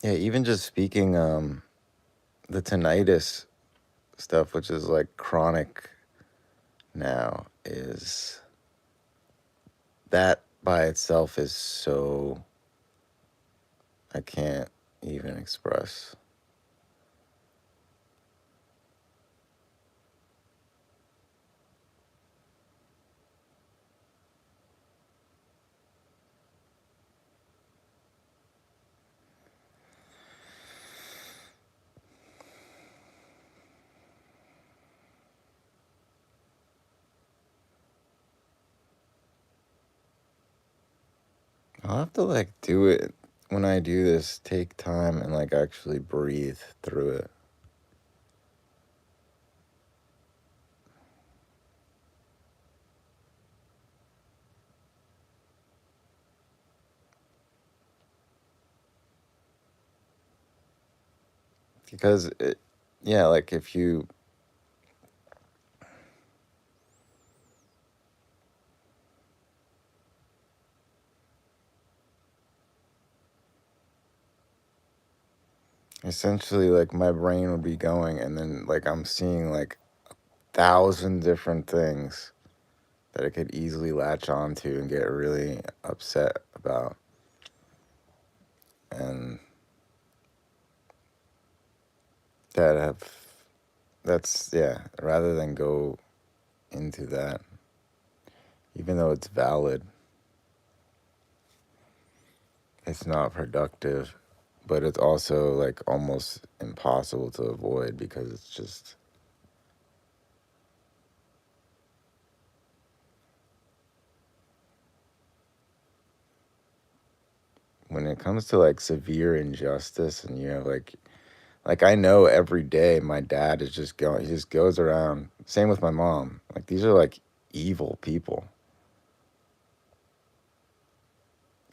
Yeah, even just speaking, the tinnitus stuff, which is like chronic now, is that by itself is so, I can't even express. I'll have to like do it when I do this, take time and like actually breathe through it. Because yeah, like if you, essentially like my brain would be going and then like I'm seeing like 1,000 different things that I could easily latch onto and get really upset about. And that have, that's, yeah, rather than go into that, even though it's valid, it's not productive, but it's also like almost impossible to avoid because it's just, when it comes to like severe injustice and you have like I know every day my dad is just going, he just goes around, same with my mom, like these are like evil people.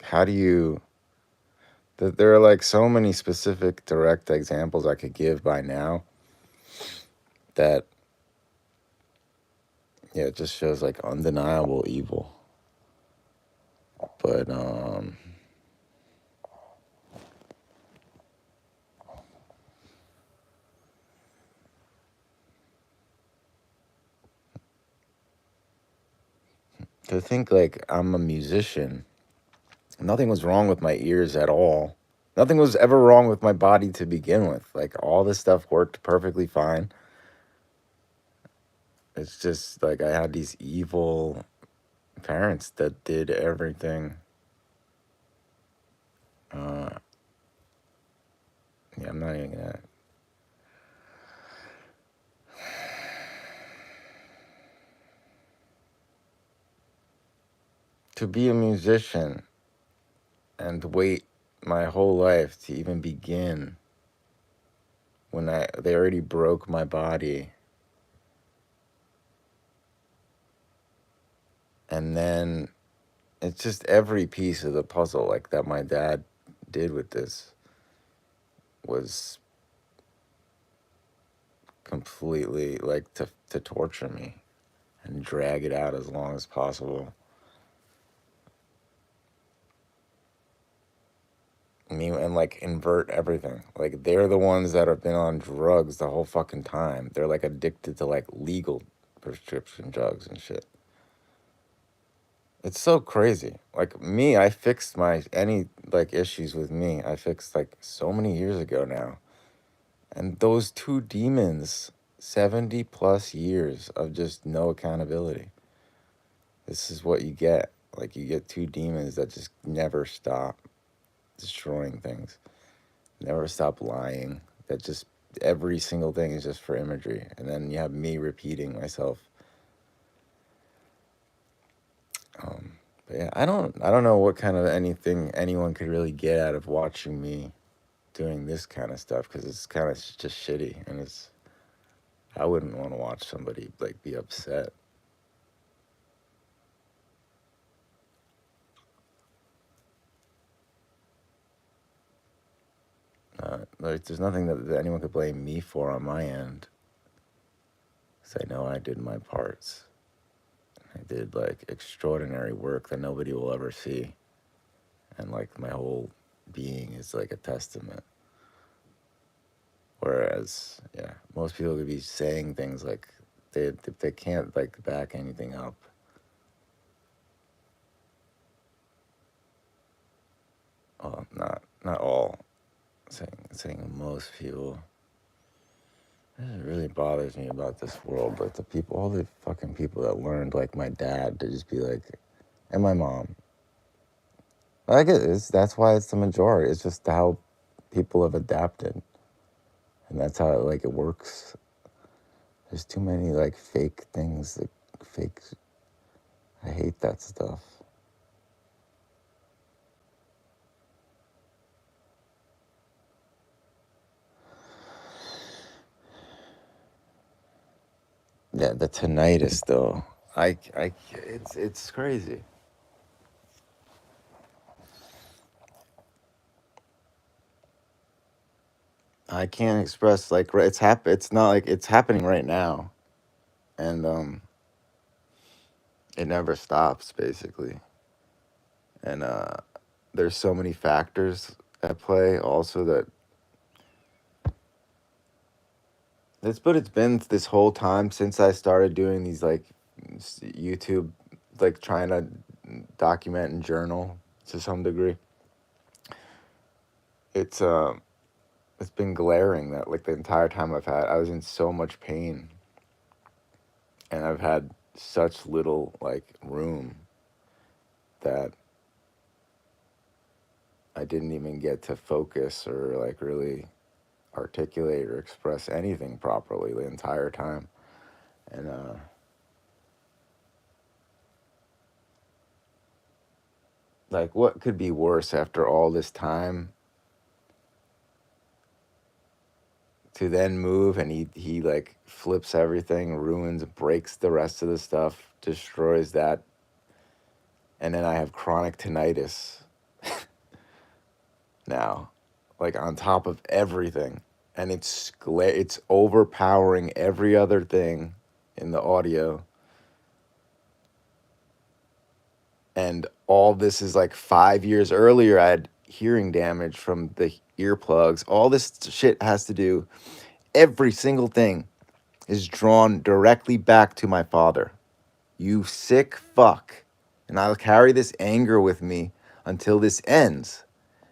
How do you, there are like so many specific direct examples I could give by now that, yeah, it just shows like undeniable evil. But to think like I'm a musician, nothing was wrong with my ears at all. Nothing was ever wrong with my body to begin with. Like all this stuff worked perfectly fine. It's just like I had these evil parents that did everything. Uh, yeah, I'm not even gonna. To be a musician and wait my whole life to even begin when they already broke my body, and then it's just every piece of the puzzle like that my dad did with this was completely like to torture me and drag it out as long as possible. I mean, and like invert everything. Like they're the ones that have been on drugs the whole fucking time. They're like addicted to like legal prescription drugs and shit. It's so crazy. Like me, I fixed my any like issues with me. I fixed like so many years ago now. And those two demons, 70 plus years of just no accountability. This is what you get. Like you get two demons that just never stop destroying things, never stop lying. That just every single thing is just for imagery. And then you have me repeating myself. Um, but yeah, I don't know what kind of anything anyone could really get out of watching me doing this kind of stuff because it's kind of just shitty and it's, I wouldn't want to watch somebody like be upset. Like there's nothing that anyone could blame me for on my end because I know I did my parts. I did like extraordinary work that nobody will ever see, and like my whole being is like a testament. Whereas, yeah, most people could be saying things like they can't like back anything up. Well, not all. Saying most people. It really bothers me about this world, like the people, all the fucking people that learned, like my dad, to just be like, and my mom. I get it. That's why it's the majority. It's just how people have adapted, and that's how like it works. There's too many like fake things, like fake. I hate that stuff. Yeah, the tinnitus though. It's crazy. I can't express like It's not like it's happening right now, and it never stops basically. And there's so many factors at play also that it's been this whole time since I started doing these like YouTube, like trying to document and journal to some degree. It's it's been glaring that like the entire time I was in so much pain, and I've had such little like room that I didn't even get to focus or like really articulate or express anything properly the entire time. And like what could be worse after all this time to then move, and he like flips everything, ruins, breaks the rest of the stuff, destroys that, and then I have chronic tinnitus now, like on top of everything, and it's overpowering every other thing in the audio. And all this is like 5 years earlier, I had hearing damage from the earplugs. All this shit has to do, every single thing is drawn directly back to my father. You sick fuck. And I'll carry this anger with me until this ends,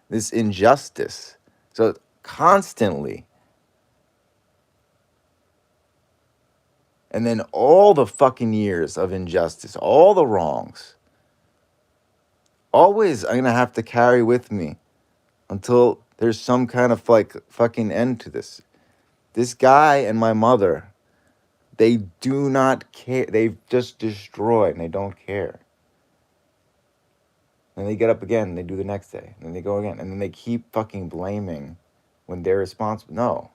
this injustice. So constantly. And then all the fucking years of injustice, all the wrongs, always I'm going to have to carry with me until there's some kind of like fucking end to this. This guy and my mother, they do not care. They've just destroyed and they don't care. And they get up again and they do the next day. And then they go again. And then they keep fucking blaming when they're responsible. No.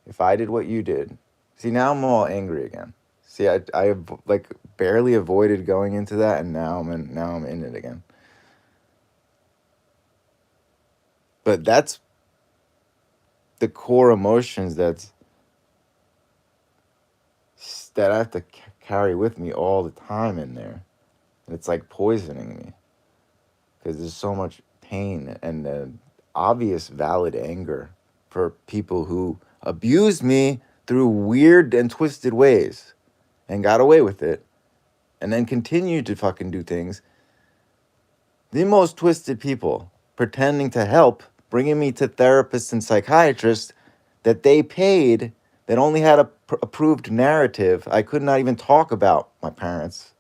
If I did what you did. See, now I'm all angry again. See, I have like barely avoided going into that, and now I'm in it again. But that's the core emotions that I have to carry with me all the time in there. And it's like poisoning me. Because there's so much pain and obvious valid anger for people who abused me through weird and twisted ways and got away with it, and then continued to fucking do things. The most twisted people pretending to help, bringing me to therapists and psychiatrists that they paid, that only had a approved narrative. I could not even talk about my parents.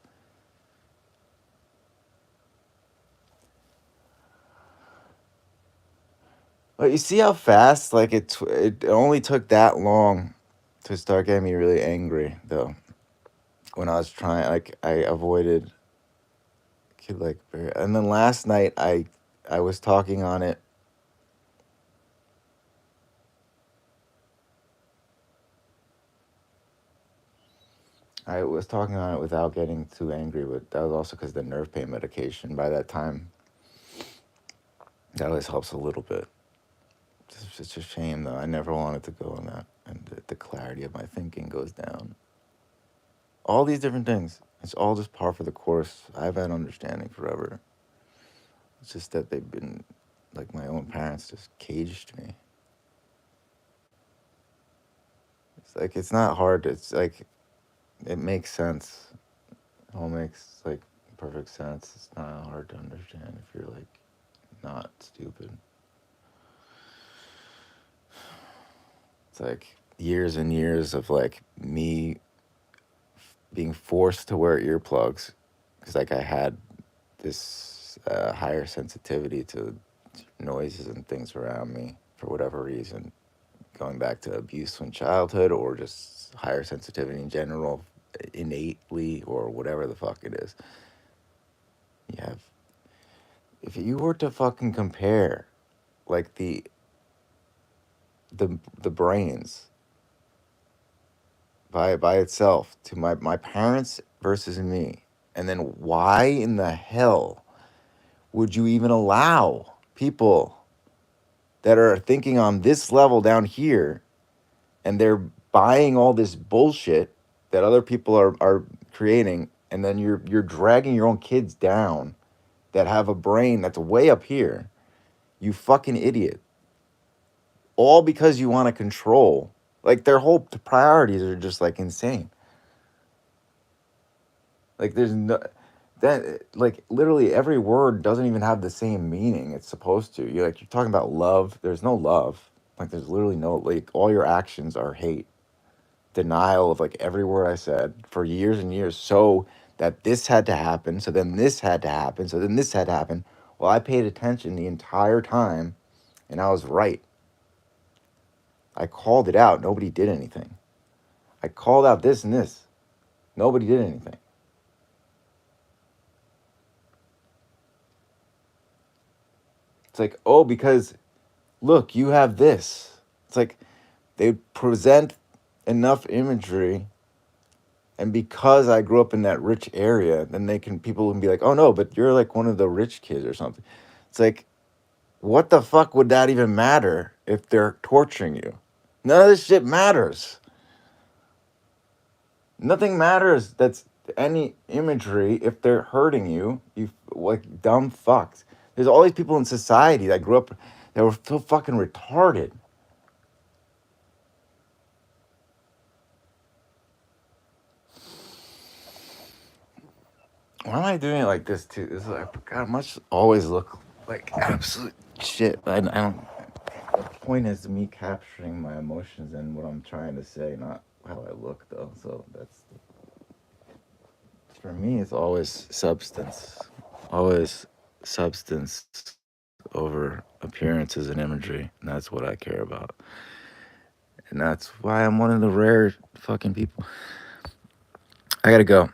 But you see how fast, like it only took that long to start getting me really angry, though. When I was trying, like I avoided, and then last night I was talking on it. I was talking on it without getting too angry, but that was also because of the nerve pain medication. By that time, that always helps a little bit. It's a shame, though. I never wanted to go on that, and the clarity of my thinking goes down. All these different things, it's all just par for the course. I've had understanding forever. It's just that they've been, like my own parents just caged me. like it's not hard. It's like it makes sense. It all makes like perfect sense. It's not hard to understand if you're like not stupid. It's like years and years of like me being forced to wear earplugs because like I had this higher sensitivity to noises and things around me for whatever reason, going back to abuse from childhood or just higher sensitivity in general, innately or whatever the fuck it is. You have, if you were to fucking compare like the brains by itself to my parents versus me, and then why in the hell would you even allow people that are thinking on this level down here and they're buying all this bullshit that other people are creating, and then you're dragging your own kids down that have a brain that's way up here, you fucking idiot. All because you want to control. Like their whole priorities are just like insane. Like there's no that like literally every word doesn't even have the same meaning it's supposed to. You're talking about love. There's no love. Like there's literally no, like all your actions are hate. Denial of like every word I said for years and years, so that this had to happen, so then this had to happen, so then this had to happen. Well, I paid attention the entire time and I was right. I called it out. Nobody did anything. I called out this and this. Nobody did anything. It's like, oh, because look, you have this. It's like they present enough imagery, and because I grew up in that rich area, then people can be like, oh no, but you're like one of the rich kids or something. It's like, what the fuck would that even matter if they're torturing you? None of this shit matters. Nothing matters that's any imagery if they're hurting you. You like dumb fucks. There's all these people in society that grew up that were so fucking retarded. Why am I doing it like this too? This is like, God, I must always look like absolute shit. I don't. The point is me capturing my emotions and what I'm trying to say, not how I look though. So that's for me. It's always substance. Always substance over appearances and imagery, and that's what I care about. And that's why I'm one of the rare fucking people. I gotta go.